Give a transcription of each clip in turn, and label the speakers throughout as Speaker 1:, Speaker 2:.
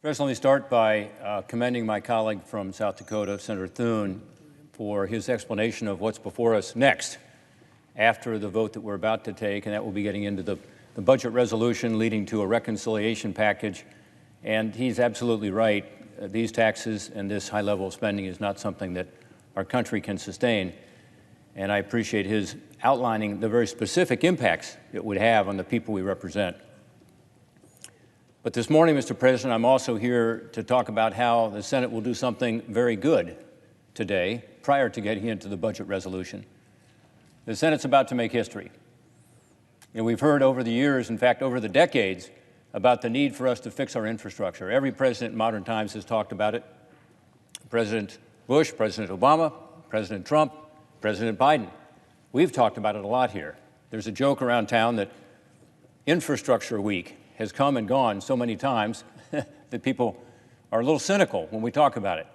Speaker 1: First, let me start by commending my colleague from South Dakota, Senator Thune, for his explanation of what's before us next after the vote that we're about to take, and that will be getting into the budget resolution leading to a reconciliation package. And he's absolutely right. These taxes and this high level of spending is not something that our country can sustain. And I appreciate his outlining the very specific impacts it would have on the people we represent. But this morning, Mr. President, I'm also here to talk about how the Senate will do something very good today, prior to getting into the budget resolution. The Senate's about to make history. And we've heard over the years, in fact, over the decades, about the need for us to fix our infrastructure. Every president in modern times has talked about it. President Bush, President Obama, President Trump, President Biden. We've talked about it a lot here. There's a joke around town that Infrastructure Week has come and gone so many times that people are a little cynical when we talk about it.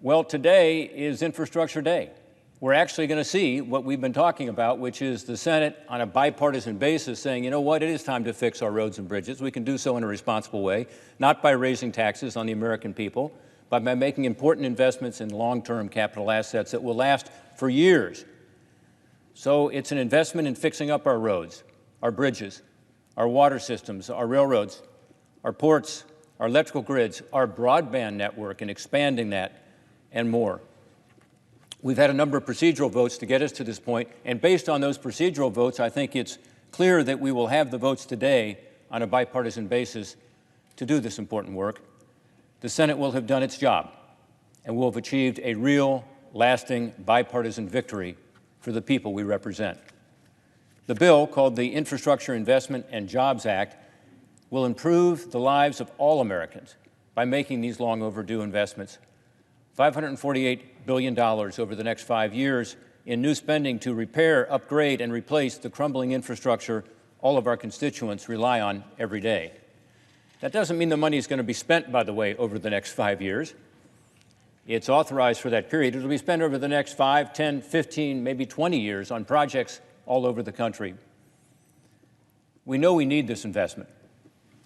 Speaker 1: Well, today is Infrastructure Day. We're actually going to see what we've been talking about, which is the Senate on a bipartisan basis saying, you know what, it is time to fix our roads and bridges. We can do so in a responsible way, not by raising taxes on the American people, but by making important investments in long-term capital assets that will last for years. So it's an investment in fixing up our roads, our bridges, our water systems, our railroads, our ports, our electrical grids, our broadband network, and expanding that, and more. We've had a number of procedural votes to get us to this point, and based on those procedural votes, I think it's clear that we will have the votes today on a bipartisan basis to do this important work. The Senate will have done its job, and will have achieved a real, lasting, bipartisan victory for the people we represent. The bill, called the Infrastructure Investment and Jobs Act, will improve the lives of all Americans by making these long overdue investments. $548 billion over the next 5 years in new spending to repair, upgrade, and replace the crumbling infrastructure all of our constituents rely on every day. That doesn't mean the money is going to be spent, by the way, over the next 5 years. It's authorized for that period. It'll be spent over the next 5, 10, 15, maybe 20 years on projects all over the country. We know we need this investment.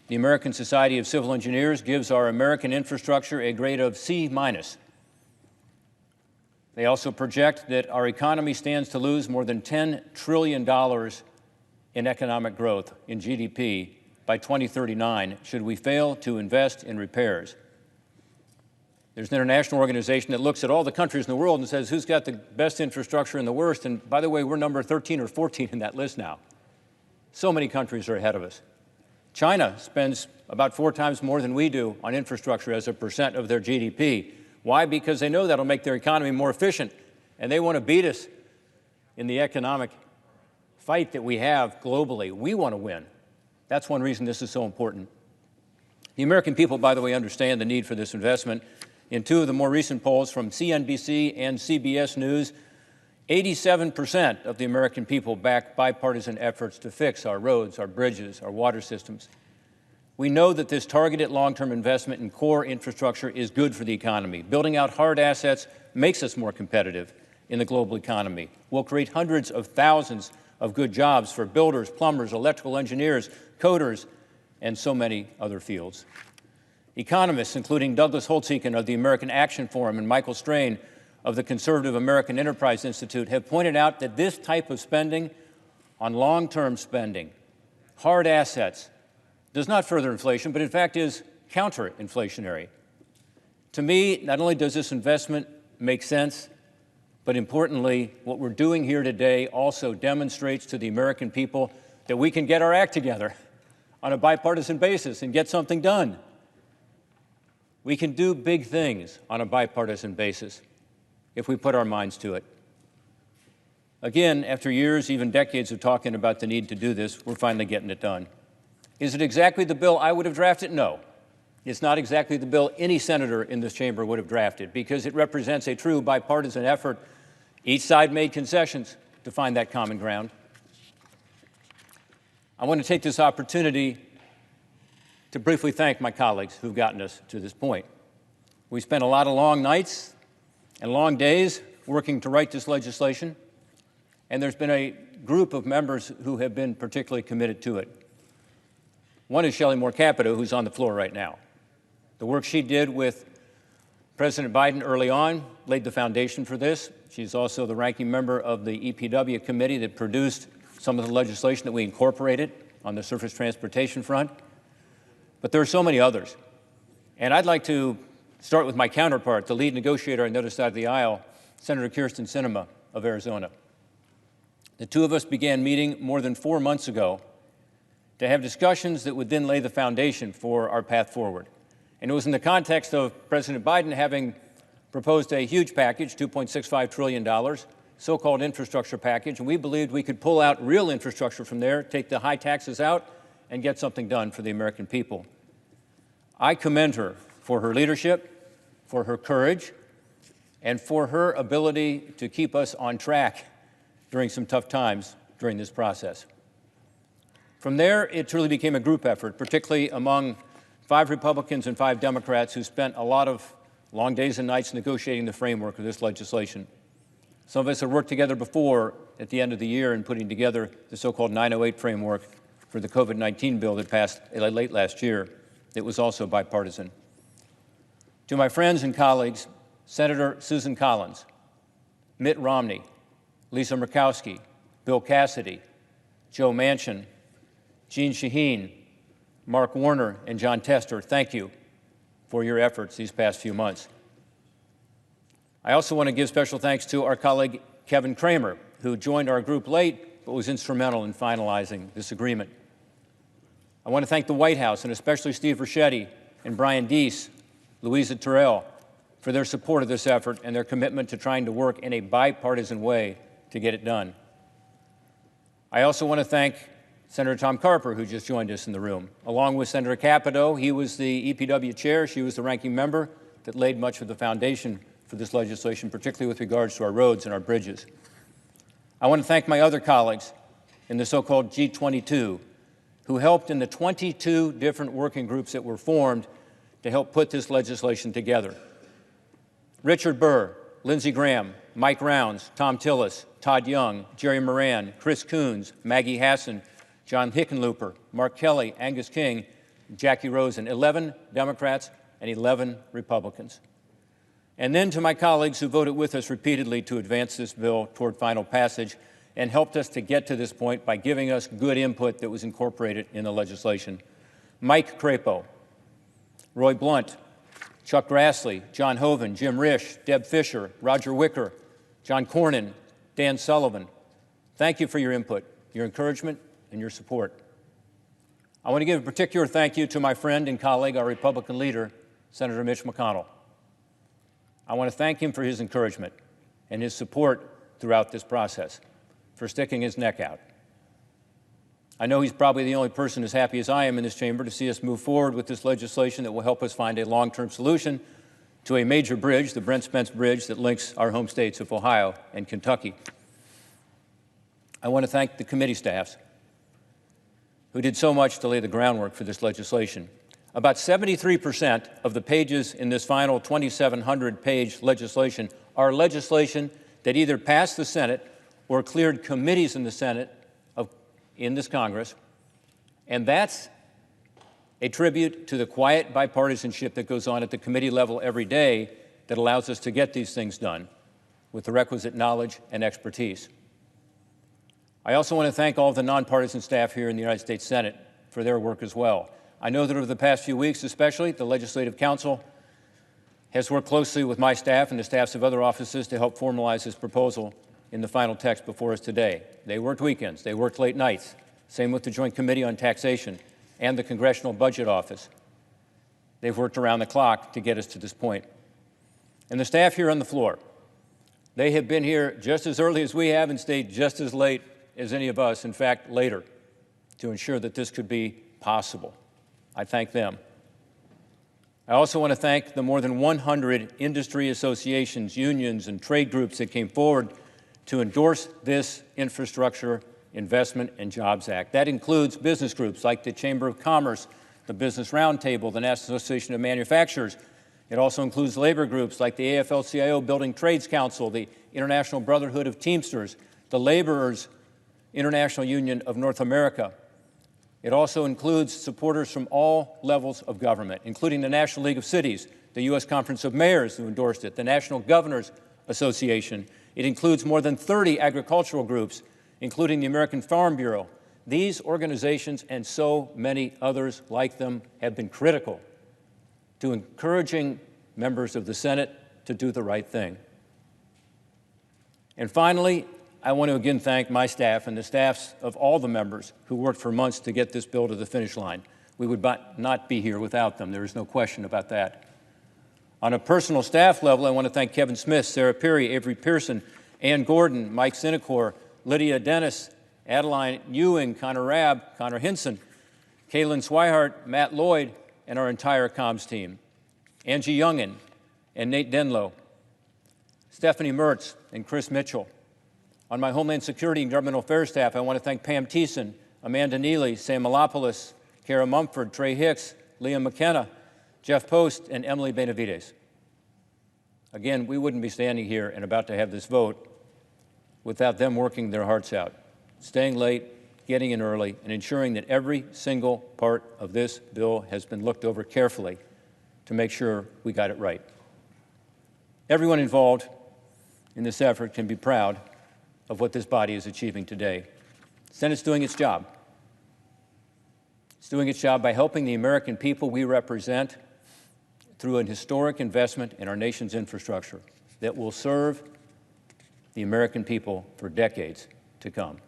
Speaker 1: The American Society of Civil Engineers gives our American infrastructure a grade of C-. They also project that our economy stands to lose more than $10 trillion in economic growth in GDP by 2039 should we fail to invest in repairs. There's an international organization that looks at all the countries in the world and says, who's got the best infrastructure and the worst? And by the way, we're number 13 or 14 in that list now. So many countries are ahead of us. China spends about 4 times more than we do on infrastructure as a percent of their GDP. Why? Because they know that'll make their economy more efficient, and they want to beat us in the economic fight that we have globally. We want to win. That's one reason this is so important. The American people, by the way, understand the need for this investment. In 2 of the more recent polls from CNBC and CBS News, 87% of the American people back bipartisan efforts to fix our roads, our bridges, our water systems. We know that this targeted long-term investment in core infrastructure is good for the economy. Building out hard assets makes us more competitive in the global economy. We'll create hundreds of thousands of good jobs for builders, plumbers, electrical engineers, coders, and so many other fields. Economists, including Douglas Holtz-Eakin of the American Action Forum and Michael Strain of the Conservative American Enterprise Institute, have pointed out that this type of spending on long-term spending, hard assets, does not further inflation, but in fact is counter-inflationary. To me, not only does this investment make sense, but importantly, what we're doing here today also demonstrates to the American people that we can get our act together on a bipartisan basis and get something done. We can do big things on a bipartisan basis if we put our minds to it. Again, after years, even decades of talking about the need to do this, we're finally getting it done. Is it exactly the bill I would have drafted? No. It's not exactly the bill any senator in this chamber would have drafted, because it represents a true bipartisan effort. Each side made concessions to find that common ground. I want to take this opportunity to briefly thank my colleagues who've gotten us to this point. We spent a lot of long nights and long days working to write this legislation, and there's been a group of members who have been particularly committed to it. One is Shelley Moore Capito, who's on the floor right now. The work she did with President Biden early on laid the foundation for this. She's also the ranking member of the EPW committee that produced some of the legislation that we incorporated on the surface transportation front. But there are so many others. And I'd like to start with my counterpart, the lead negotiator on the other side of the aisle, Senator Kyrsten Sinema of Arizona. The two of us began meeting more than 4 months ago to have discussions that would then lay the foundation for our path forward. And it was in the context of President Biden having proposed a huge package, $2.65 trillion, so-called infrastructure package, and we believed we could pull out real infrastructure from there, take the high taxes out, and get something done for the American people. I commend her for her leadership, for her courage, and for her ability to keep us on track during some tough times during this process. From there, it truly became a group effort, particularly among 5 Republicans and 5 Democrats who spent a lot of long days and nights negotiating the framework of this legislation. Some of us had worked together before at the end of the year in putting together the so-called 908 framework for the COVID-19 bill that passed late last year. It was also bipartisan. To my friends and colleagues, Senator Susan Collins, Mitt Romney, Lisa Murkowski, Bill Cassidy, Joe Manchin, Jeanne Shaheen, Mark Warner, and John Tester, thank you for your efforts these past few months. I also want to give special thanks to our colleague Kevin Kramer, who joined our group late but was instrumental in finalizing this agreement. I want to thank the White House, and especially Steve Ricchetti and Brian Deese, Louisa Terrell, for their support of this effort and their commitment to trying to work in a bipartisan way to get it done. I also want to thank Senator Tom Carper, who just joined us in the room. Along with Senator Capito, he was the EPW chair, she was the ranking member that laid much of the foundation for this legislation, particularly with regards to our roads and our bridges. I want to thank my other colleagues in the so-called G22, who helped in the 22 different working groups that were formed to help put this legislation together. Richard Burr, Lindsey Graham, Mike Rounds, Tom Tillis, Todd Young, Jerry Moran, Chris Coons, Maggie Hassan, John Hickenlooper, Mark Kelly, Angus King, Jackie Rosen, 11 Democrats and 11 Republicans. And then to my colleagues who voted with us repeatedly to advance this bill toward final passage and helped us to get to this point by giving us good input that was incorporated in the legislation. Mike Crapo, Roy Blunt, Chuck Grassley, John Hoeven, Jim Risch, Deb Fischer, Roger Wicker, John Cornyn, Dan Sullivan. Thank you for your input, your encouragement, and your support. I want to give a particular thank you to my friend and colleague, our Republican leader, Senator Mitch McConnell. I want to thank him for his encouragement and his support throughout this process, for sticking his neck out. I know he's probably the only person as happy as I am in this chamber to see us move forward with this legislation that will help us find a long-term solution to a major bridge, the Brent Spence Bridge, that links our home states of Ohio and Kentucky. I want to thank the committee staffs who did so much to lay the groundwork for this legislation. About 73% of the pages in this final 2,700-page legislation are legislation that either passed the Senate or cleared committees in the Senate in this Congress, and that's a tribute to the quiet bipartisanship that goes on at the committee level every day that allows us to get these things done with the requisite knowledge and expertise. I also want to thank all of the nonpartisan staff here in the United States Senate for their work as well. I know that over the past few weeks especially, the Legislative Council has worked closely with my staff and the staffs of other offices to help formalize this proposal in the final text before us today. They worked weekends, they worked late nights, same with the Joint Committee on Taxation and the Congressional Budget Office. They've worked around the clock to get us to this point. And the staff here on the floor, they have been here just as early as we have and stayed just as late as any of us, in fact, later, to ensure that this could be possible. I thank them. I also want to thank the more than 100 industry associations, unions, and trade groups that came forward to endorse this Infrastructure Investment and Jobs Act. That includes business groups like the Chamber of Commerce, the Business Roundtable, the National Association of Manufacturers. It also includes labor groups like the AFL-CIO Building Trades Council, the International Brotherhood of Teamsters, the Laborers International Union of North America. It also includes supporters from all levels of government, including the National League of Cities, the U.S. Conference of Mayors who endorsed it, the National Governors Association. It includes more than 30 agricultural groups, including the American Farm Bureau. These organizations and so many others like them have been critical to encouraging members of the Senate to do the right thing. And finally, I want to again thank my staff and the staffs of all the members who worked for months to get this bill to the finish line. We would not be here without them. There is no question about that. On a personal staff level, I want to thank Kevin Smith, Sarah Perry, Avery Pearson, Ann Gordon, Mike Sinecor, Lydia Dennis, Adeline Ewing, Connor Rabb, Connor Hinson, Kaylin Swihart, Matt Lloyd, and our entire comms team, Angie Youngin and Nate Denlow, Stephanie Mertz and Chris Mitchell. On my Homeland Security and Governmental Affairs staff, I want to thank Pam Thiessen, Amanda Neely, Sam Malopoulos, Kara Mumford, Trey Hicks, Liam McKenna, Jeff Post, and Emily Benavides. Again, we wouldn't be standing here and about to have this vote without them working their hearts out, staying late, getting in early, and ensuring that every single part of this bill has been looked over carefully to make sure we got it right. Everyone involved in this effort can be proud of what this body is achieving today. The Senate's doing its job. It's doing its job by helping the American people we represent through an historic investment in our nation's infrastructure that will serve the American people for decades to come.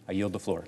Speaker 1: I yield the floor.